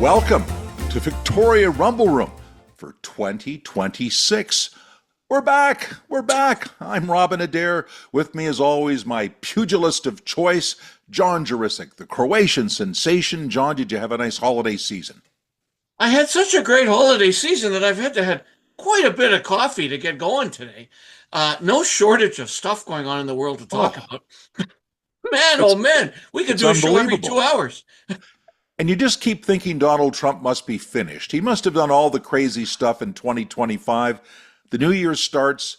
Welcome to Victoria Rumble Room for 2026. We're back. We're back. I'm Robin Adair. With me, as always, my pugilist of choice, John Juricic, the Croatian sensation. John, did you have a nice holiday season? I had such a great holiday season that I've had to have quite a bit of coffee to get going today. No shortage of stuff going on in the world to talk Oh, about. Man, oh it's man, we could it's do a show every two unbelievable. hours. And you just keep thinking Donald Trump must be finished. He must have done all the crazy stuff in 2025. The new year starts.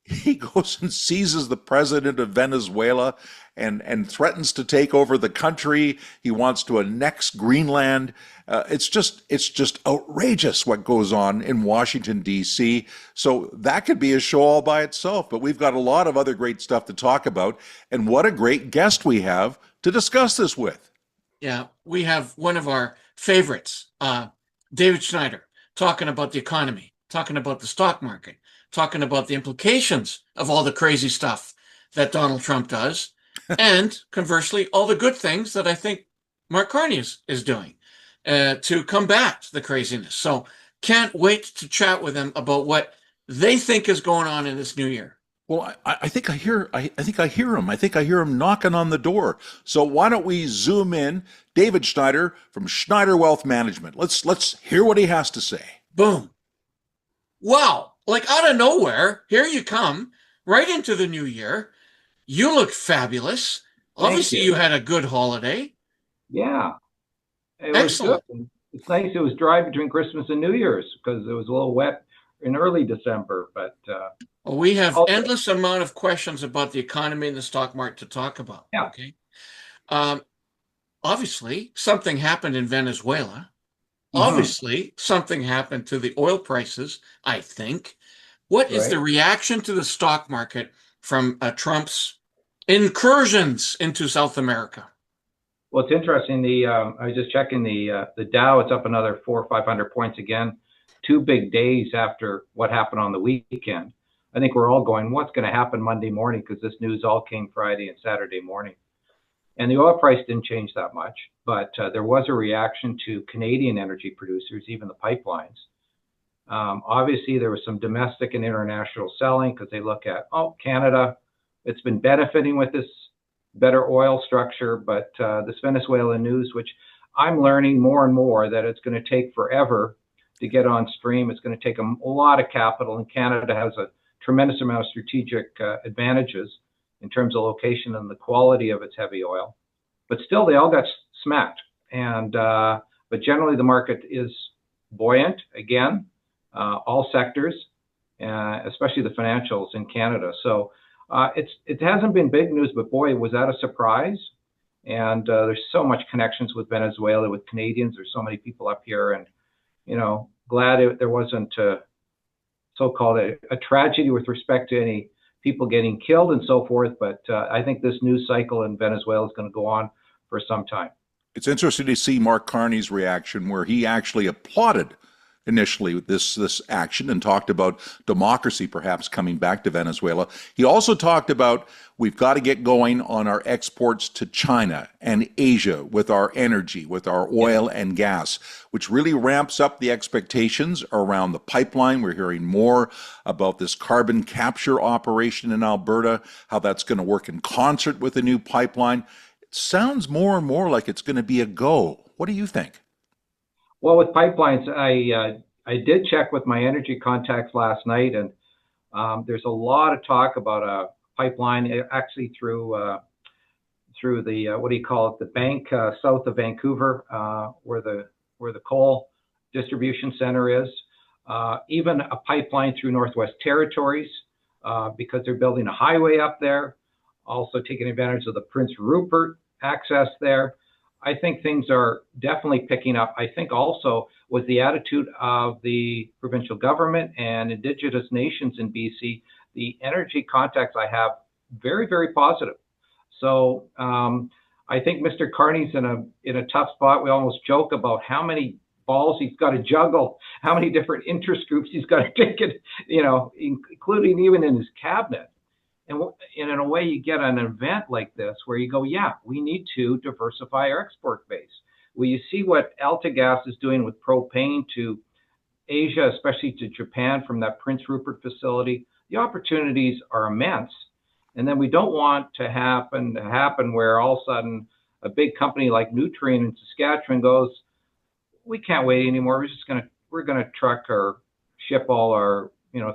He goes and seizes the president of Venezuela and threatens to take over the country. He wants to annex Greenland. It's just outrageous what goes on in Washington D.C. So that could be a show all by itself. But we've got a lot of other great stuff to talk about, and what a great guest we have to discuss this with. Yeah, we have one of our favorites, David Schneider, talking about the economy, talking about the stock market, talking about the implications of all the crazy stuff that Donald Trump does, and conversely, all the good things that I think Mark Carney is doing to combat the craziness. So can't wait to chat with them about what they think is going on in this new year. Well, I think I hear him. I think I hear him knocking on the door. So why don't we zoom in? David Schneider from Schneider Wealth Management. Let's hear what he has to say. Boom. Wow. Like out of nowhere, here you come, right into the new year. You look fabulous. Thank Obviously, you. you had a good holiday. Yeah, it was good. Excellent. It's nice. It was dry between Christmas and New Year's because it was a little wet in early December. But Well, we have all good. endless amount of questions about the economy and the stock market to talk about. Yeah. Okay. Um, Obviously, something happened in Venezuela. Hmm. Obviously, something happened to the oil prices, I think. What is the Right. reaction to the stock market from Trump's incursions into South America? Well, it's interesting. I was just checking the Dow. It's up another 400 or 500 points again. 2 big days after what happened on the weekend. I think we're all going, what's going to happen Monday morning? Because this news all came Friday and Saturday morning. And the oil price didn't change that much, but there was a reaction to Canadian energy producers, even the pipelines. Obviously, there was some domestic and international selling because they look at, oh, Canada, it's been benefiting with this better oil structure, but this Venezuelan news, which I'm learning more and more that it's going to take forever to get on stream. It's going to take a lot of capital, and Canada has a tremendous amount of strategic advantages in terms of location and the quality of its heavy oil. But still, they all got smacked. And but generally, the market is buoyant again, all sectors, especially the financials in Canada. So it hasn't been big news, but boy, was that a surprise. And there's so much connections with Venezuela, with Canadians. There's so many people up here, and glad there wasn't so-called a tragedy with respect to any people getting killed and so forth. But I think this news cycle in Venezuela is going to go on for some time. It's interesting to see Mark Carney's reaction, where he actually applauded initially this action and talked about democracy perhaps coming back to Venezuela. He also talked about we've got to get going on our exports to China and Asia with our energy, with our Yeah. oil and gas, which really ramps up the expectations around the pipeline. We're hearing more about this carbon capture operation in Alberta, how that's going to work in concert with the new pipeline. It sounds more and more like it's going to be a go. What do you think? Well, with pipelines, I did check with my energy contacts last night, and there's a lot of talk about a pipeline actually through the what do you call it, the bank south of Vancouver, where the coal distribution center is. Even a pipeline through Northwest Territories because they're building a highway up there. Also taking advantage of the Prince Rupert access there. I think things are definitely picking up. I think also with the attitude of the provincial government and Indigenous nations in BC, the energy contacts I have very, very positive. So I think Mr. Carney's in a tough spot. We almost joke about how many balls he's got to juggle, how many different interest groups he's got to take it, including even in his cabinet. And in a way, you get an event like this where you go, yeah, we need to diversify our export base. Well, you see what AltaGas is doing with propane to Asia, especially to Japan from that Prince Rupert facility. The opportunities are immense. And then we don't want to happen where all of a sudden a big company like Nutrien in Saskatchewan goes, we can't wait anymore. We're gonna truck or ship all our,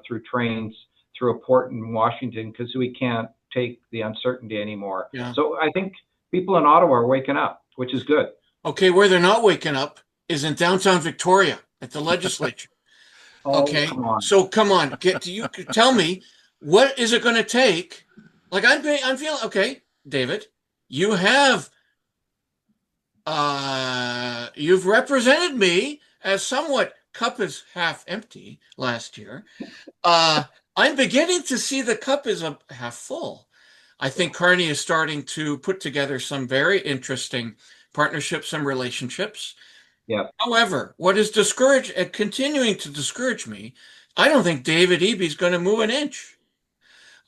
through trains through a port in Washington because we can't take the uncertainty anymore. Yeah. So I think people in Ottawa are waking up, which is good. Okay, where they're not waking up is in downtown Victoria at the legislature. Oh, Okay, come on. so come on, you tell me, what is it going to take? Like I'm feeling okay, David. You have you've represented me as somewhat cup is half empty last year. I'm beginning to see the cup is half full. I think Carney is starting to put together some very interesting partnerships and relationships. Yeah. However, what is continuing to discourage me, I don't think David Eby is going to move an inch.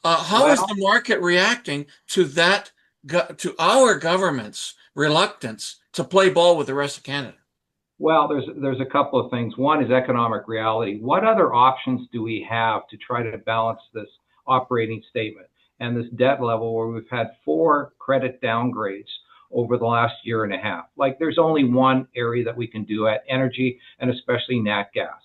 How is the market reacting to that, to our government's reluctance to play ball with the rest of Canada? Well, there's a couple of things. One is economic reality. What other options do we have to try to balance this operating statement and this debt level where we've had 4 credit downgrades over the last year and a half? Like, there's only one area that we can do at energy, and especially nat gas.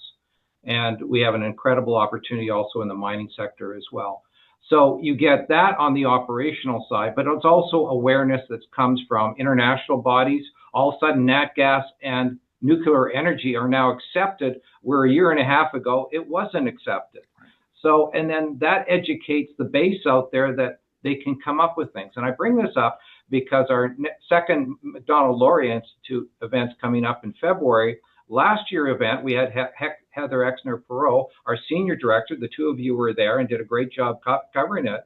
And we have an incredible opportunity also in the mining sector as well. So you get that on the operational side, but it's also awareness that comes from international bodies. All of a sudden, nat gas and nuclear energy are now accepted, where a year and a half ago, it wasn't accepted. So, and then that educates the base out there that they can come up with things. And I bring this up because our second Macdonald-Laurier Institute event's coming up in February. Last year event, we had Heather Exner-Perot, our senior director. The two of you were there and did a great job covering it.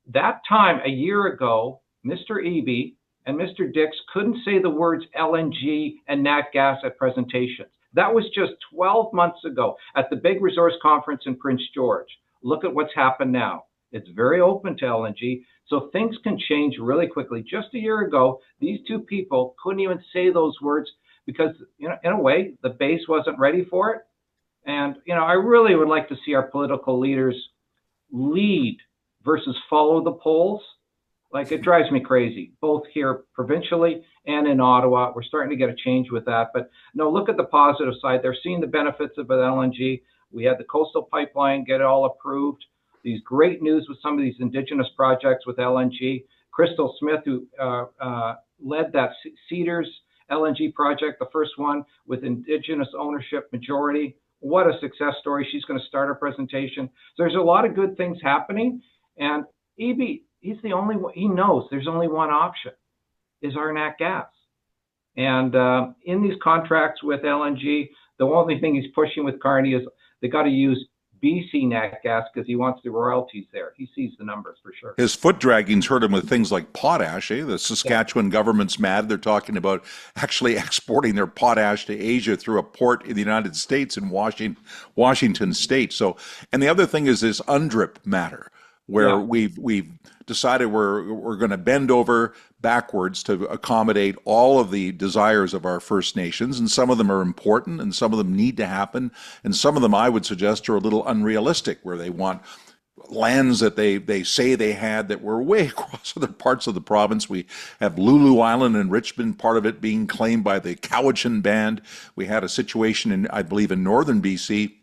That time, a year ago, Mr. Eby and Mr. Dix couldn't say the words LNG and nat gas at presentations. That was just 12 months ago at the big resource conference in Prince George. Look at what's happened now. It's very open to LNG. So things can change really quickly. Just a year ago, these two people couldn't even say those words because, in a way, the base wasn't ready for it. And, I really would like to see our political leaders lead versus follow the polls. Like, it drives me crazy, both here provincially and in Ottawa. We're starting to get a change with that. But no, look at the positive side. They're seeing the benefits of LNG. We had the coastal pipeline get it all approved. These great news with some of these Indigenous projects with LNG. Crystal Smith, who led that Cedars LNG project, the first one with Indigenous ownership majority. What a success story. She's going to start our presentation. So there's a lot of good things happening. And Eby, he's the only one, he knows there's only one option, is our nat gas. And in these contracts with LNG, the only thing he's pushing with Carney is they got to use BC nat gas because he wants the royalties there. He sees the numbers for sure. His foot dragging's hurt him with things like potash. The Saskatchewan government's mad. They're talking about actually exporting their potash to Asia through a port in the United States in Washington State. So, and the other thing is this UNDRIP matter, where we've decided we're going to bend over backwards to accommodate all of the desires of our First Nations, and some of them are important, and some of them need to happen, and some of them I would suggest are a little unrealistic, where they want lands that they say they had that were way across other parts of the province. We have Lulu Island in Richmond, part of it being claimed by the Cowichan Band. We had a situation in, I believe, in northern BC,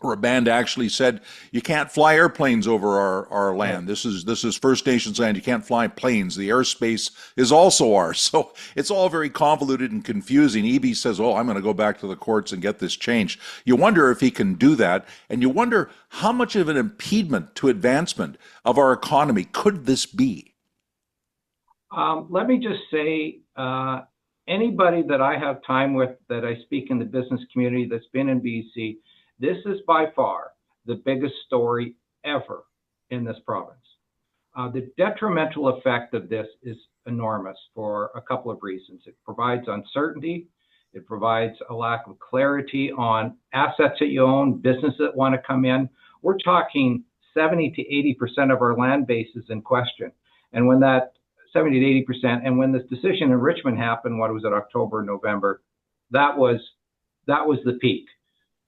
where a band actually said, you can't fly airplanes over our land. This is First Nations land. You can't fly planes. The airspace is also ours. So it's all very convoluted and confusing. Eby says, I'm going to go back to the courts and get this changed. You wonder if he can do that. And you wonder how much of an impediment to advancement of our economy could this be? Let me just say, anybody that I have time with that I speak in the business community that's been in BC, this is by far the biggest story ever in this province. The detrimental effect of this is enormous for a couple of reasons. It provides uncertainty. It provides a lack of clarity on assets that you own, businesses that want to come in. We're talking 70 to 80% of our land base is in question. And when that 70 to 80%. And when this decision in Richmond happened, what was it, October, November, that was the peak.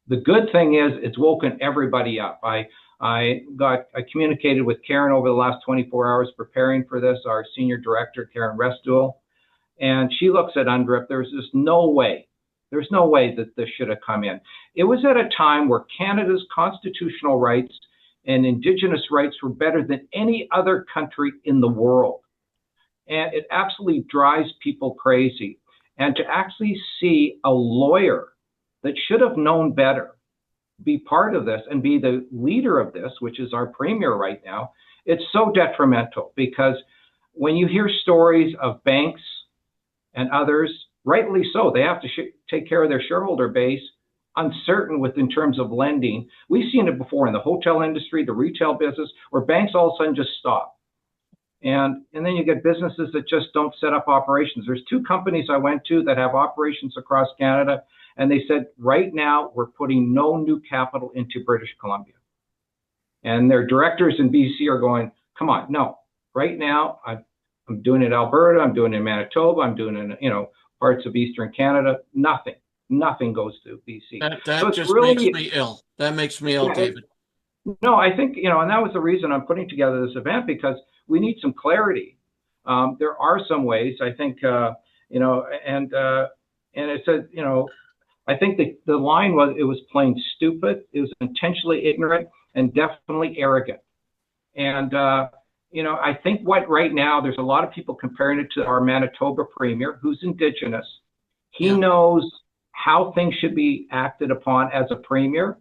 The good thing is it's woken everybody up. I communicated with Karen over the last 24 hours preparing for this, our senior director, Karen Restuel, and she looks at UNDRIP. There's no way that this should have come in. It was at a time where Canada's constitutional rights and Indigenous rights were better than any other country in the world. And it absolutely drives people crazy. And to actually see a lawyer that should have known better be part of this and be the leader of this, which is our premier right now, it's so detrimental, because when you hear stories of banks and others, rightly so, they have to take care of their shareholder base, uncertain in terms of lending. We've seen it before in the hotel industry, the retail business, where banks all of a sudden just stop. And then you get businesses that just don't set up operations. There's 2 companies I went to that have operations across Canada, and they said, right now, we're putting no new capital into British Columbia. And their directors in BC are going, come on, no. Right now, I'm doing it in Alberta, I'm doing it in Manitoba, I'm doing it in, parts of Eastern Canada. Nothing goes to BC. That so just really, makes me ill. That makes me ill, yeah, David. No, I think, and that was the reason I'm putting together this event, because we need some clarity. There are some ways, I think, and it said, I think the line was, it was plain stupid, it was intentionally ignorant, and definitely arrogant. And, I think right now, there's a lot of people comparing it to our Manitoba premier, who's Indigenous. He knows how things should be acted upon as a premier,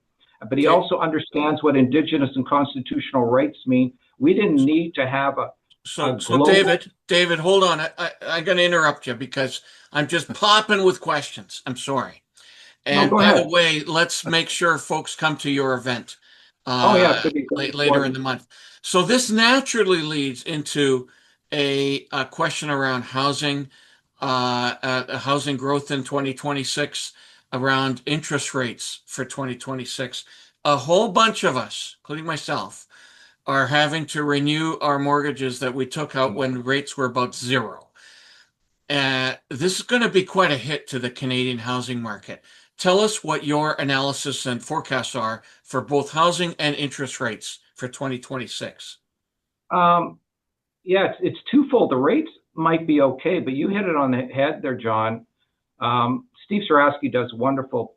but he also understands what Indigenous and constitutional rights mean. We didn't need to have So David, hold on. I'm going to interrupt you because I'm just popping with questions. I'm sorry. And by the way, let's make sure folks come to your event later in the month. So this naturally leads into a question around housing, housing growth in 2026, around interest rates for 2026. A whole bunch of us, including myself, are having to renew our mortgages that we took out when rates were about 0. This is going to be quite a hit to the Canadian housing market. Tell us what your analysis and forecasts are for both housing and interest rates for 2026. Yeah, it's twofold. The rates might be okay, but you hit it on the head there, John. Steve Sarasky does wonderful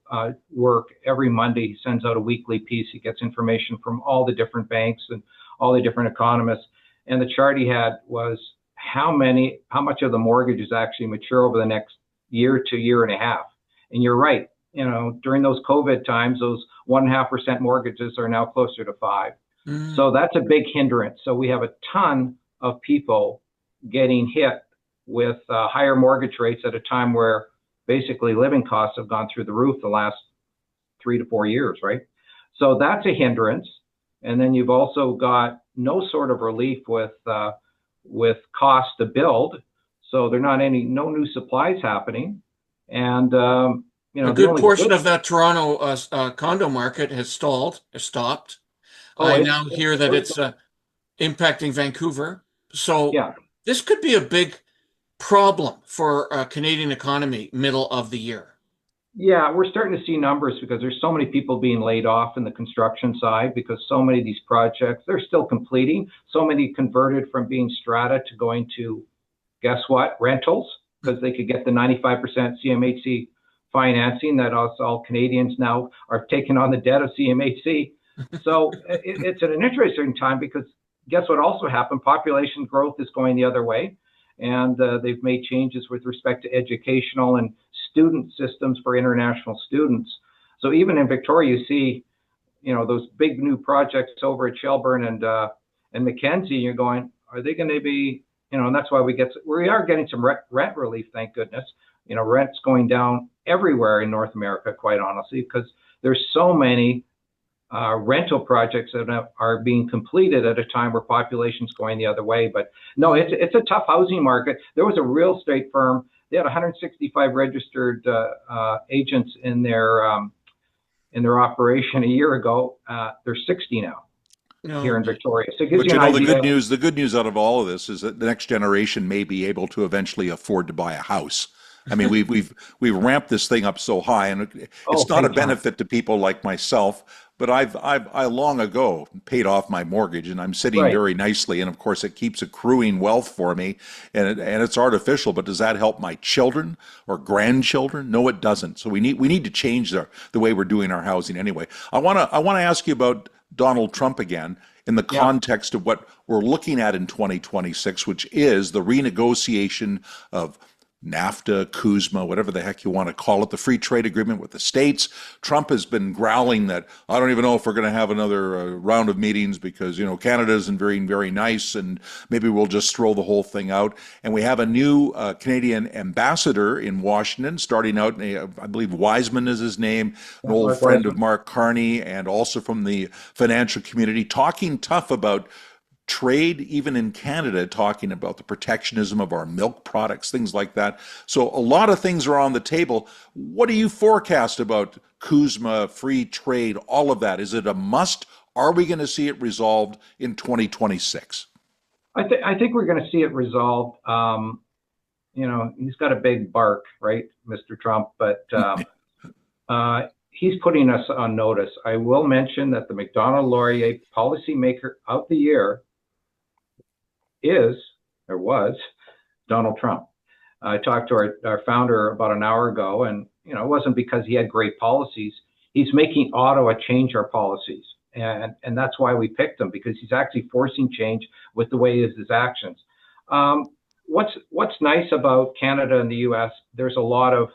work every Monday. He sends out a weekly piece. He gets information from all the different banks and all the different economists. And the chart he had was how much of the mortgages actually mature over the next year to year and a half. And you're right. During those COVID times, those 1.5% mortgages are now closer to 5. So that's a big hindrance. So we have a ton of people getting hit with higher mortgage rates at a time where basically living costs have gone through the roof the last 3 to 4 years, right? So that's a hindrance. And then you've also got no sort of relief with cost to build. So there are no new supplies happening. And, a good portion of that Toronto condo market has stopped. I now hear that it's impacting Vancouver. So this could be a big problem for Canadian economy middle of the year. Yeah, we're starting to see numbers because there's so many people being laid off in the construction side, because so many of these projects, they're still completing. So many converted from being strata to going to, guess what, rentals, because they could get the 95% CMHC financing that all Canadians now are taking on the debt of CMHC. So it's at an interesting time, because guess what also happened? Population growth is going the other way. And they've made changes with respect to educational and student systems for international students. So even in Victoria, you see, those big new projects over at Shelburne and Mackenzie. You're going, are they going to be, and that's why we are getting some rent relief, thank goodness. Rent's going down everywhere in North America, quite honestly, because there's so many rental projects that are being completed at a time where population's going the other way. But no, it's a tough housing market. There was a real estate firm. They had 165 registered agents in their operation a year ago. There's 60 now. here No. in Victoria. So it gives But you you an know, idea. the good news out of all of this is that the next generation may be able to eventually afford to buy a house. I mean, we've ramped this thing up so high, and Oh, it's not a big time. benefit to people like myself. But I long ago paid off my mortgage, and I'm sitting Right. very nicely. And of course, it keeps accruing wealth for me, and it's artificial. But does that help my children or grandchildren? No, it doesn't. So we need to change the way we're doing our housing anyway. I wanna ask you about Donald Trump again in the Yeah. context of what we're looking at in 2026, which is the renegotiation of NAFTA, Kuzma, whatever the heck you want to call it, the free trade agreement with the states. Trump has been growling that I don't even know if we're going to have another round of meetings because, you know, Canada isn't very, very nice and maybe we'll just throw the whole thing out. And we have a new Canadian ambassador in Washington starting out, I believe Wiseman is his name, an Yeah, old Mark friend of Wiseman. Mark Carney and also from the financial community, talking tough about trade, even in Canada, talking about the protectionism of our milk products, things like that. So a lot of things are on the table. What do you forecast about Kuzma, free trade, all of that? Is it a must? Are we going to see it resolved in 2026? I think we're going to see it resolved. You know, he's got a big bark, right, Mr. Trump, but he's putting us on notice. I will mention that the Macdonald-Laurier Policymaker of the Year is, or was, Donald Trump. I talked to our founder about an hour ago, and you know, it wasn't because he had great policies. He's making Ottawa change our policies, and that's why we picked him, because he's actually forcing change with the way his actions. What's nice about Canada and the U.S., there's a lot of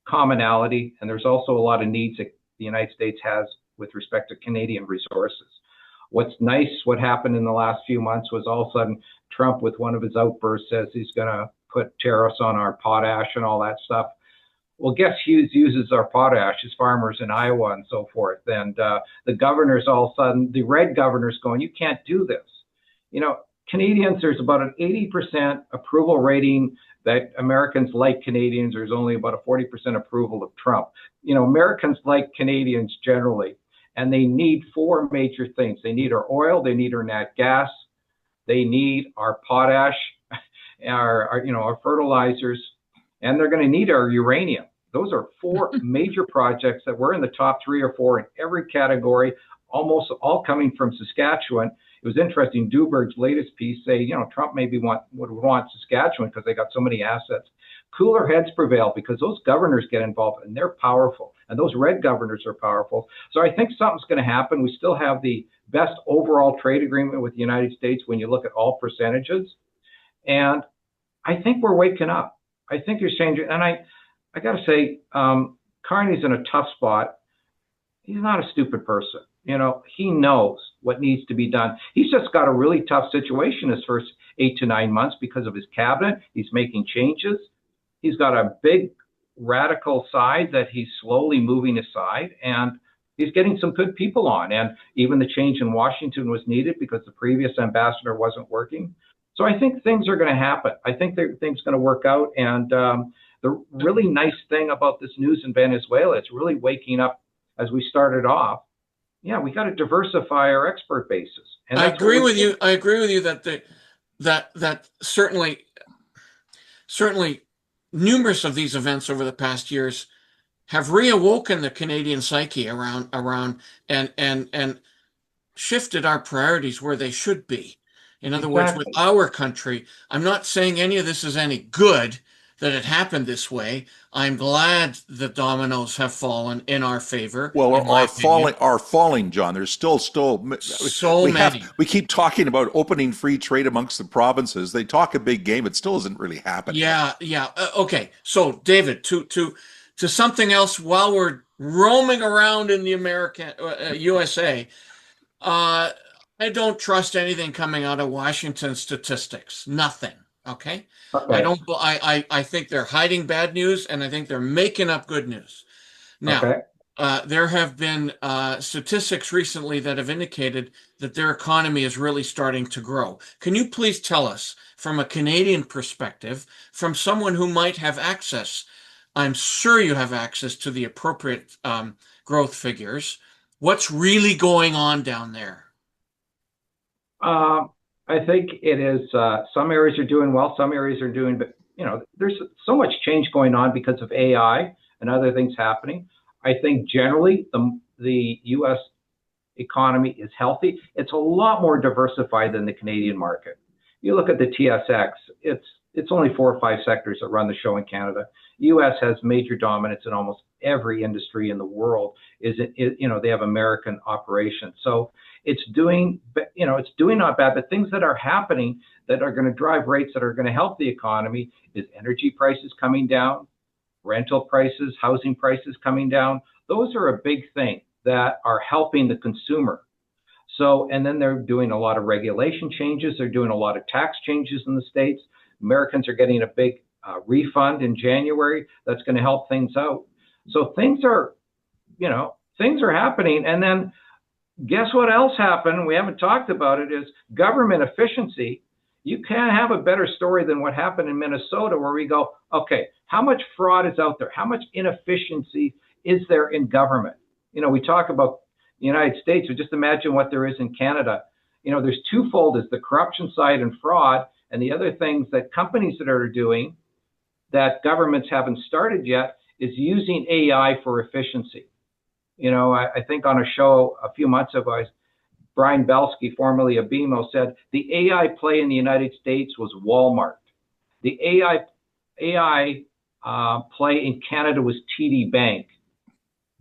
commonality, and there's also a lot of needs that the United States has with respect to Canadian resources. What's nice, what happened in the last few months was all of a sudden Trump, with one of his outbursts, says he's going to put tariffs on our potash and all that stuff. Well, guess who uses our potash? Is farmers in Iowa and so forth. And the governors, all of a sudden, the red governors going, you can't do this. You know, Canadians, there's about an 80% approval rating that Americans like Canadians. There's only about a 40% approval of Trump. You know, Americans like Canadians generally, and they need four major things. They need our oil, they need our nat gas, they need our potash, our fertilizers, and they're going to need our uranium. Those are four major projects that we're in the top 3 or 4 in every category, almost all coming from Saskatchewan. It was interesting, Duberg's latest piece say, you know, Trump maybe would want Saskatchewan because they got so many assets. Cooler heads prevail because those governors get involved and they're powerful, and those red governors are powerful. So I think something's going to happen. We still have the best overall trade agreement with the United States when you look at all percentages. And I think we're waking up. I think you're changing. And I got to say, Carney's in a tough spot. He's not a stupid person. You know, he knows what needs to be done. He's just got a really tough situation his first 8 to 9 months because of his cabinet. He's making changes. He's got a big radical side that he's slowly moving aside, and he's getting some good people on. And even the change in Washington was needed because the previous ambassador wasn't working. So I think things are going to happen. I think things are going to work out. And the really nice thing about this news in Venezuela, it's really waking up as we started off. Yeah, we got to diversify our export bases. And I agree with you. I agree with you that certainly numerous of these events over the past years have reawoken the Canadian psyche around and shifted our priorities where they should be. In other words, with our country, I'm not saying any of this is any good that it happened this way. I'm glad the dominoes have fallen in our favor. Well, in my opinion. are falling, John. There's still So many. We keep talking about opening free trade amongst the provinces. They talk a big game. It still isn't really happening. Yeah. Okay. So, David, to something else while we're roaming around in the American USA. I don't trust anything coming out of Washington statistics. Nothing. Okay. I think they're hiding bad news, and I think they're making up good news. Now, there have been statistics recently that have indicated that their economy is really starting to grow. Can you please tell us, from a Canadian perspective, from someone who might have access, I'm sure you have access to the appropriate growth figures, What's really going on down there? I think it is. Some areas are doing well, some areas are doing, but there's so much change going on because of AI and other things happening. I think generally the U.S. economy is healthy. It's a lot more diversified than the Canadian market. You look at the TSX, it's only 4 or 5 sectors that run the show in Canada. U.S. has major dominance in almost every industry in the world. They have American operations, so it's doing not bad. But things that are happening that are going to drive rates that are going to help the economy is energy prices coming down, rental prices, housing prices coming down. Those are a big thing that are helping the consumer. So, and then they're doing a lot of regulation changes. They're doing a lot of tax changes in the States. Americans are getting a big refund in January that's going to help things out. So things are happening. And then guess what else happened? We haven't talked about it, is government efficiency. You can't have a better story than what happened in Minnesota, where we go, okay, how much fraud is out there? How much inefficiency is there in government? We talk about the United States, but just imagine what there is in Canada. There's twofold: is the corruption side and fraud, and the other things that companies that are doing that governments haven't started yet is using AI for efficiency. I think on a show a few months ago, Brian Belsky, formerly of BMO, said the AI play in the United States was Walmart. The AI play in Canada was TD Bank.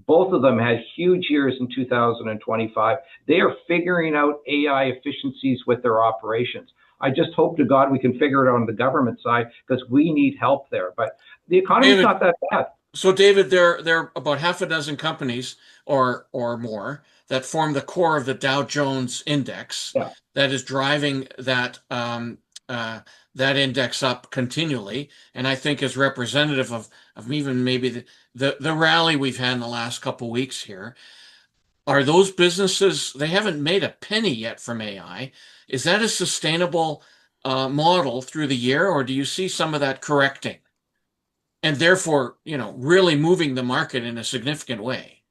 Both of them had huge years in 2025. They are figuring out AI efficiencies with their operations. I just hope to God we can figure it out on the government side, because we need help there. But the economy is not that bad. So, David, there are about half a dozen companies or more that form the core of the Dow Jones index, Yeah. that is driving that index up continually, and I think is representative of even maybe the rally we've had in the last couple of weeks here. Are those businesses, they haven't made a penny yet from AI? Is that a sustainable model through the year, or do you see some of that correcting and therefore, really moving the market in a significant way?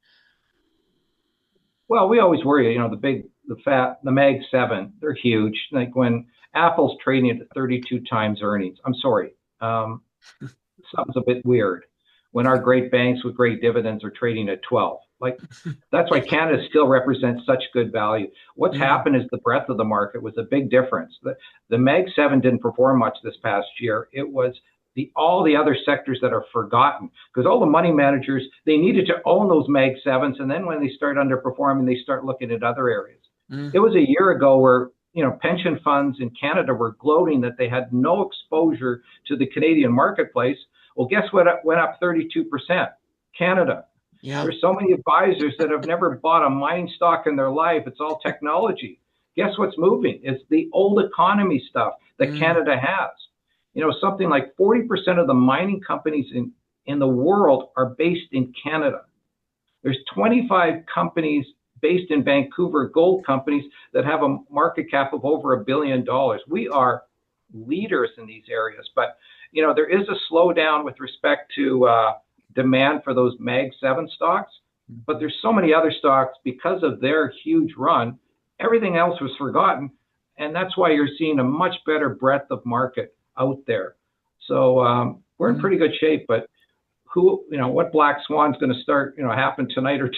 Well, we always worry, the Mag 7, they're huge. Like when Apple's trading at 32 times earnings, I'm sorry, something's a bit weird. When our great banks with great dividends are trading at 12, that's why Canada still represents such good value. What's happened is the breadth of the market was a big difference. The Mag 7 didn't perform much this past year. It was all the other sectors that are forgotten, because all the money managers, they needed to own those Mag 7s, and then when they start underperforming, they start looking at other areas. It was a year ago where pension funds in Canada were gloating that they had no exposure to the Canadian marketplace. Well, guess what went up 32%? Canada. Yeah. There's so many advisors that have never bought a mining stock in their life. It's all technology. Guess what's moving? It's the old economy stuff that Canada has. Something like 40% of the mining companies in the world are based in Canada. There's 25 companies based in Vancouver, gold companies, that have a market cap of over $1 billion. We are leaders in these areas, but there is a slowdown with respect to demand for those Mag 7 stocks, but there's so many other stocks, because of their huge run, everything else was forgotten, and that's why you're seeing a much better breadth of market out there. So we're in pretty good shape, but what black swan's going to start, happen tonight or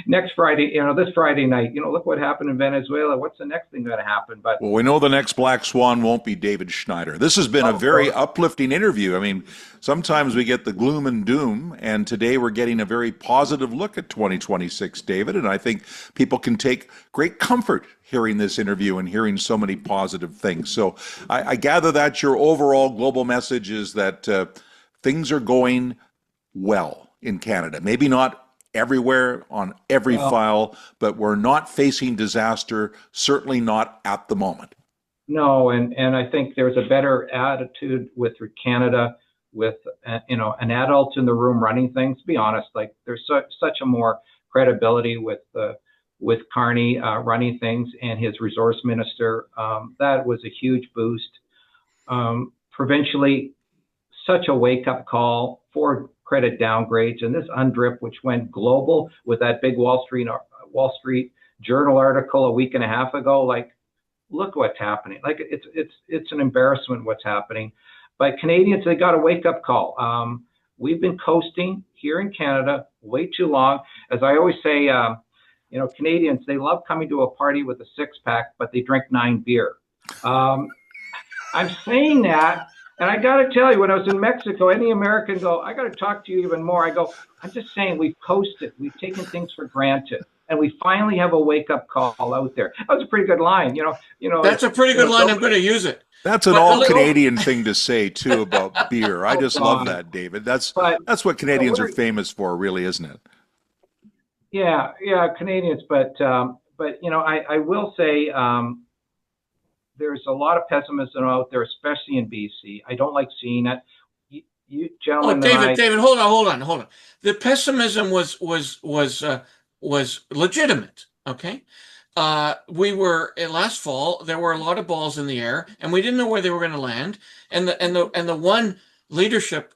next Friday, this Friday night, look what happened in Venezuela. What's the next thing going to happen? But well, we know the next black swan won't be David Schneider. This has been a very uplifting interview. I mean, sometimes we get the gloom and doom, and today we're getting a very positive look at 2026, David. And I think people can take great comfort hearing this interview and hearing so many positive things. So I gather that your overall global message is that things are going well in Canada. Maybe not everywhere on every file, but we're not facing disaster, certainly not at the moment. No, and I think there's a better attitude with Canada, with an adult in the room running things. To be honest, there's such a more credibility with Carney running things and his resource minister. That was a huge boost. Provincially, such a wake-up call for credit downgrades, and this UNDRIP, which went global with that big Wall Street Wall Street Journal article a week and a half ago. Like, look what's happening. Like, it's an embarrassment what's happening. But Canadians, they got a wake-up call. We've been coasting here in Canada way too long. As I always say, Canadians, they love coming to a party with a six-pack, but they drink 9 beer. I'm saying that, and I got to tell you, when I was in Mexico, any American go, I got to talk to you even more. I go, I'm just saying, we've coasted. We've taken things for granted. And we finally have a wake-up call out there. That was a pretty good line. That's a pretty good line. I'm going to use it. That's an all-Canadian thing to say, too, about beer. I just love that, David. That's what Canadians are famous for, really, isn't it? Yeah, Canadians. But I will say there's a lot of pessimism out there, especially in BC. I don't like seeing it. You gentlemen, David, hold on. The pessimism was legitimate. Okay. We were last fall. There were a lot of balls in the air, and we didn't know where they were going to land. And the one leadership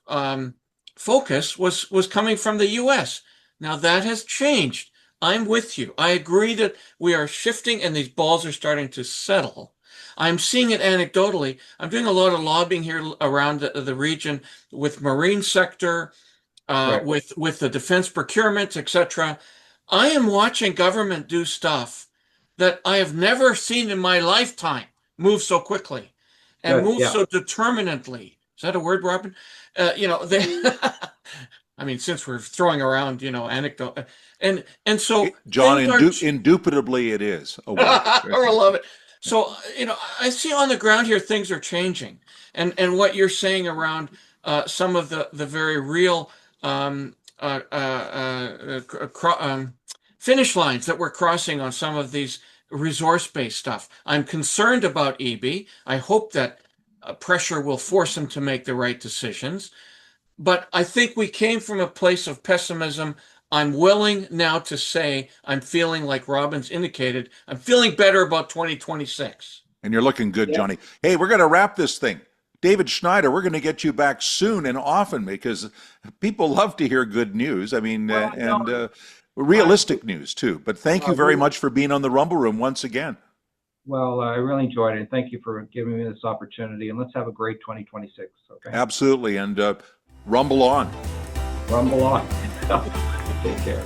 focus was coming from the U.S. Now that has changed. I'm with you. I agree that we are shifting, and these balls are starting to settle. I'm seeing it anecdotally. I'm doing a lot of lobbying here around the region with marine sector, Right. with the defense procurement, etc. I am watching government do stuff that I have never seen in my lifetime move so quickly and move so determinedly. Is that a word, Robin? I mean, since we're throwing around, anecdote, and so John, indubitably it is. Oh, I love it. So, I see on the ground here things are changing, and what you're saying around some of the very real finish lines that we're crossing on some of these resource-based stuff. I'm concerned about EB. I hope that pressure will force them to make the right decisions. But I think we came from a place of pessimism. I'm willing now to say I'm feeling, like Robin's indicated, I'm feeling better about 2026. And you're looking good, Johnny. Hey, we're going to wrap this thing. David Schneider, we're going to get you back soon and often because people love to hear good news. I mean, realistic news too. But thank you very much for being on the Rumble Room once again. Well, I really enjoyed it. And thank you for giving me this opportunity. And let's have a great 2026. Okay. Absolutely. And rumble on. Rumble on. Take care.